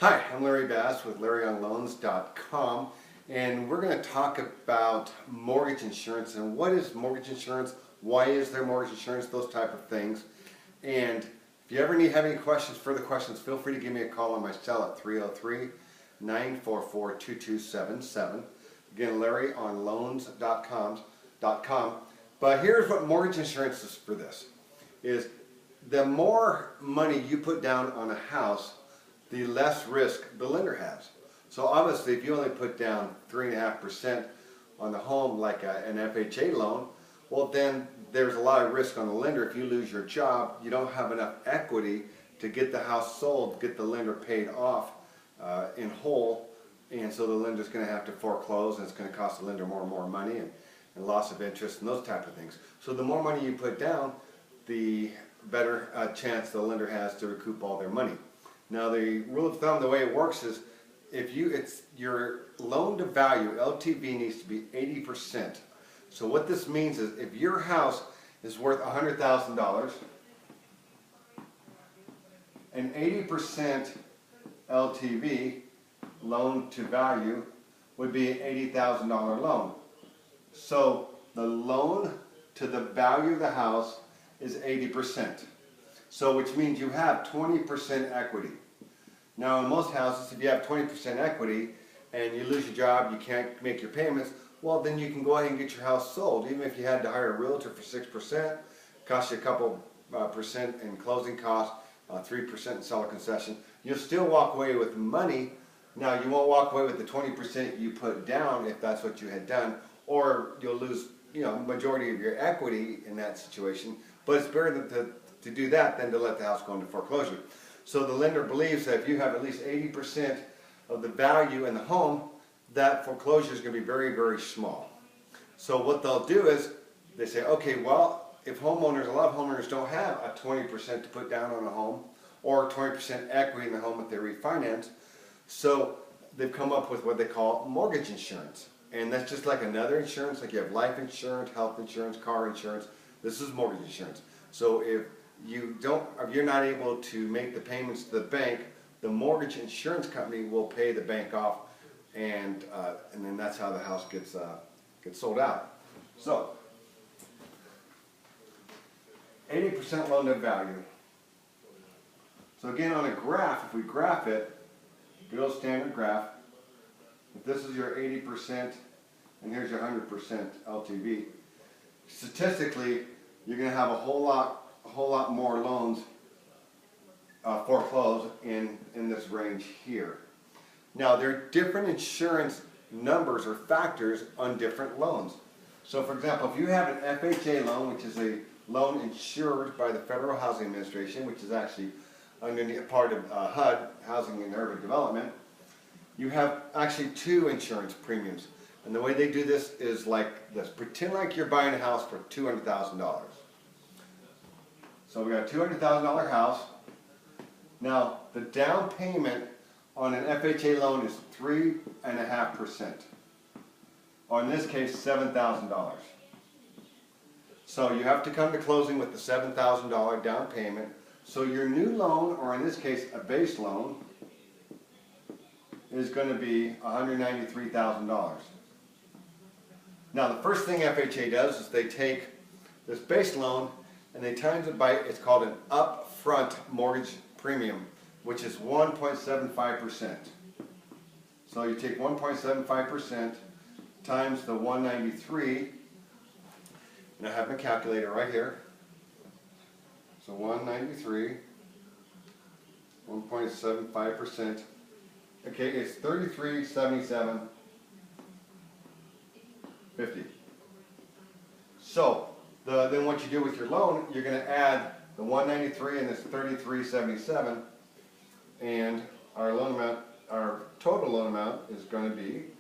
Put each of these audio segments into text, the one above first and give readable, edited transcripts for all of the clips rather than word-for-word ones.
Hi, I'm Larry Bass with LarryOnLoans.com, and we're going to talk about mortgage insurance and what is mortgage insurance, why is there mortgage insurance, those type of things. And if you ever have any questions, further questions, feel free to give me a call on my cell at 303-944-2277. Again, LarryOnLoans.com. But here's what mortgage insurance is for this, is the more money you put down on a house, the less risk the lender has. So obviously, if you only put down 3.5% on the home, like an FHA loan, well then there's a lot of risk on the lender. If you lose your job, you don't have enough equity to get the house sold, get the lender paid off in whole, and so the lender's going to have to foreclose, and it's going to cost the lender more and more money, and loss of interest and those type of things. So the more money you put down, the better chance the lender has to recoup all their money. Now the rule of thumb, the way it works is, it's your loan to value, LTV, needs to be 80%. So what this means is, if your house is worth $100,000, an 80% LTV, loan to value, would be an $80,000 loan. So the loan to the value of the house is 80%. So which means you have 20% equity. Now in most houses, if you have 20% equity and you lose your job, you can't make your payments, well then you can go ahead and get your house sold. Even if you had to hire a realtor for 6%, cost you a couple percent in closing costs, 3% in seller concession, you'll still walk away with money. Now you won't walk away with the 20% you put down if that's what you had done, or you'll lose majority of your equity in that situation, but it's better to do that than to let the house go into foreclosure. So the lender believes that if you have at least 80% of the value in the home, that foreclosure is going to be very, very small. So what they'll do is, they say, okay, well, if a lot of homeowners don't have a 20% to put down on a home, or 20% equity in the home if they refinance, so they've come up with what they call mortgage insurance. And that's just like another insurance, like you have life insurance, health insurance, car insurance. This is mortgage insurance. So if you're not able to make the payments to the bank, the mortgage insurance company will pay the bank off, and then that's how the house gets sold out. So 80% loan to value. So again, on a graph, if we graph it, good old standard graph, if this is your 80% and here's your 100% LTV, statistically you're going to have a whole lot more loans foreclosed in this range here. Now there are different insurance numbers or factors on different loans. So for example, if you have an FHA loan, which is a loan insured by the Federal Housing Administration, which is actually underneath part of HUD, Housing and Urban Development, you have actually two insurance premiums. And the way they do this is like this. Pretend like you're buying a house for $200,000. So we got a $200,000 house. Now the down payment on an FHA loan is 3.5%. Or in this case, $7,000. So you have to come to closing with the $7,000 down payment. So your new loan, or in this case a base loan, is going to be $193,000. Now the first thing FHA does is they take this base loan and they times it by, it's called an upfront mortgage premium, which is 1.75%. So you take 1.75% times the 193, and I have my calculator right here. So 193, 1.75%. Okay, it's $3377.50. So then what you do with your loan, you're going to add the 193 and this 3377, and our total loan amount is going to be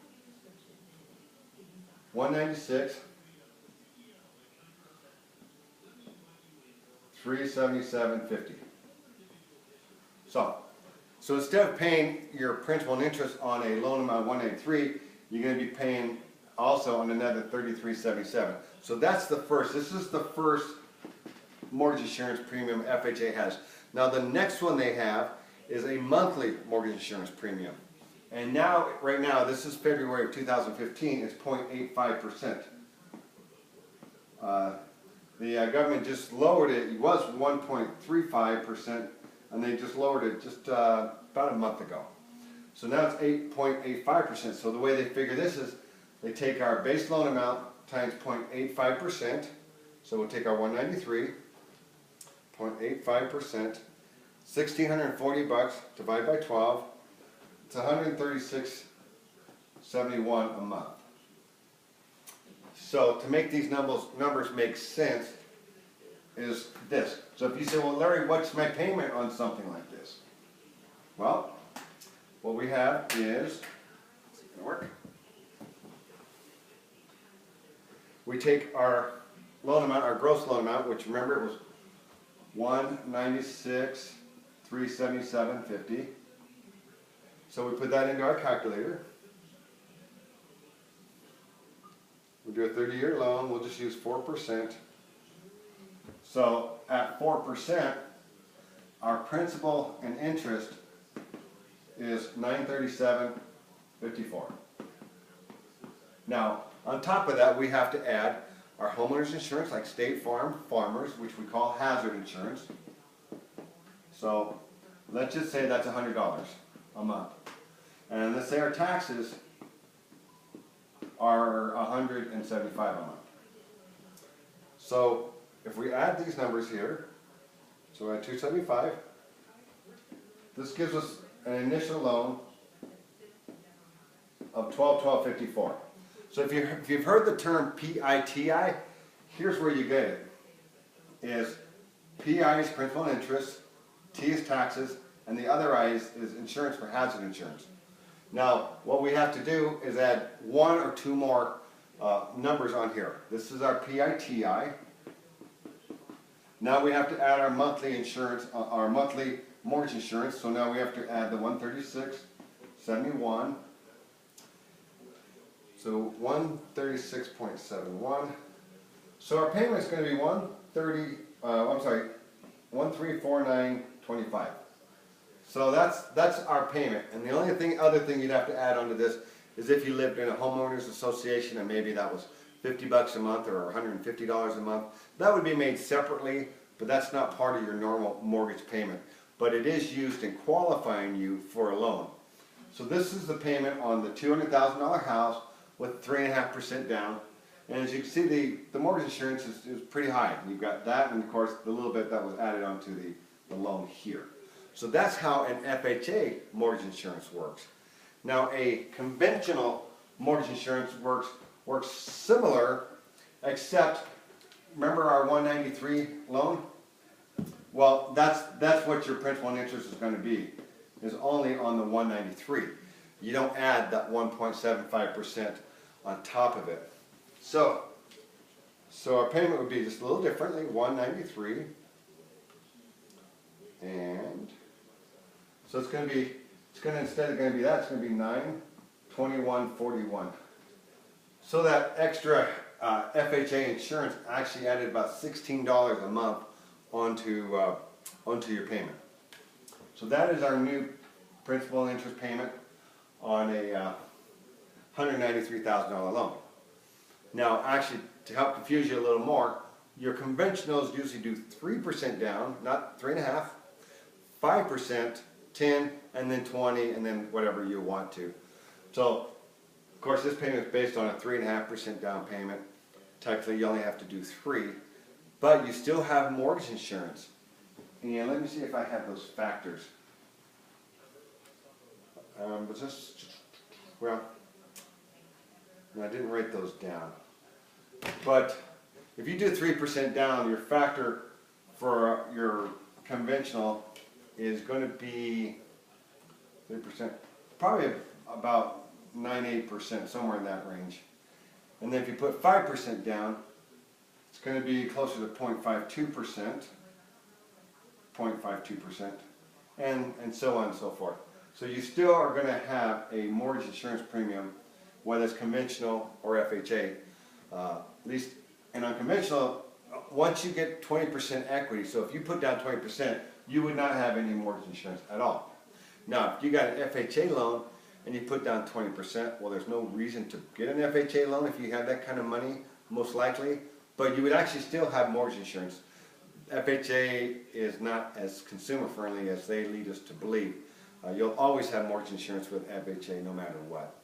196,377.50. So instead of paying your principal and interest on a loan amount of 193, you're going to be paying also on another $33.77. So this is the first mortgage insurance premium FHA has. Now the next one they have is a monthly mortgage insurance premium. And now, right now, this is February of 2015, it's 0.85%. The government just lowered it. It was 1.35%, and they just lowered it just about a month ago. So now it's 8.85%. So the way they figure this is they take our base loan amount times 0.85%. So we'll take our 193, 0.85%, $1,640 divided by 12. It's $136.71 a month. So to make these numbers make sense is this. So if you say, well, Larry, what's my payment on something like this? Well, what we have is, is it going to work? We take our loan amount, our gross loan amount, which remember it was $196,377.50. So we put that into our calculator. We'll do a 30-year loan. We'll just use 4%. So at 4%, our principal and interest is $937.54. Now, on top of that, we have to add our homeowners insurance, like State Farm, Farmers, which we call hazard insurance. So let's just say that's $100 a month. And let's say our taxes are $175 a month. So if we add these numbers here, so at 275, this gives us an initial loan of $1254. So if you've heard the term PITI, here's where you get it. Is PI is principal and interest, T is taxes, and the other I is insurance for hazard insurance. Now, what we have to do is add one or two more numbers on here. This is our PITI. Now we have to add our monthly insurance, our monthly mortgage insurance. So now we have to add the $136.71. So $136.71. So our payment is going to be $1,349.25. So that's our payment. And the only other thing you'd have to add onto this is if you lived in a homeowners association and maybe that was $50 a month or $150 a month. That would be made separately, but that's not part of your normal mortgage payment. But it is used in qualifying you for a loan. So this is the payment on the $200,000 house with 3.5% down. And as you can see, the mortgage insurance is pretty high. You've got that and of course the little bit that was added onto the loan here. So that's how an FHA mortgage insurance works. Now a conventional mortgage insurance works similar, except remember our 193 loan? Well, that's what your principal and interest is going to be, is only on the 193. You don't add that 1.75% on top of it. So our payment would be just a little differently, 193, and so it's going to be instead of going to be that, it's going to be 921.41. So that extra FHA insurance actually added about $16 a month onto your payment. So that is our new principal and interest payment on a $193,000 loan. Now, actually, to help confuse you a little more, your conventionals usually do 3% down, not 3.5%, 5%, 10, and then 20, and then whatever you want to. So, of course, this payment is based on a 3.5% down payment. Technically, you only have to do 3, but you still have mortgage insurance. And let me see if I have those factors. Well, I didn't write those down. But if you do 3% down, your factor for your conventional is going to be 3%, probably about 9-8%, somewhere in that range. And then if you put 5% down, it's going to be closer to 0.52%, and so on and so forth. So you still are going to have a mortgage insurance premium, whether it's conventional or FHA. At least, and on conventional, once you get 20% equity, so if you put down 20%, you would not have any mortgage insurance at all. Now, if you got an FHA loan and you put down 20%, well, there's no reason to get an FHA loan if you have that kind of money, most likely, but you would actually still have mortgage insurance. FHA is not as consumer friendly as they lead us to believe. You'll always have mortgage insurance with FHA no matter what.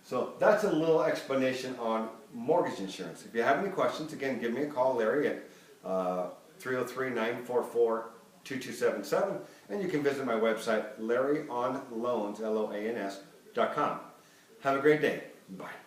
So that's a little explanation on mortgage insurance. If you have any questions, again, give me a call, Larry, at 303-944-2277, and you can visit my website, LarryOnLoans, LOANS.com. Have a great day. Bye.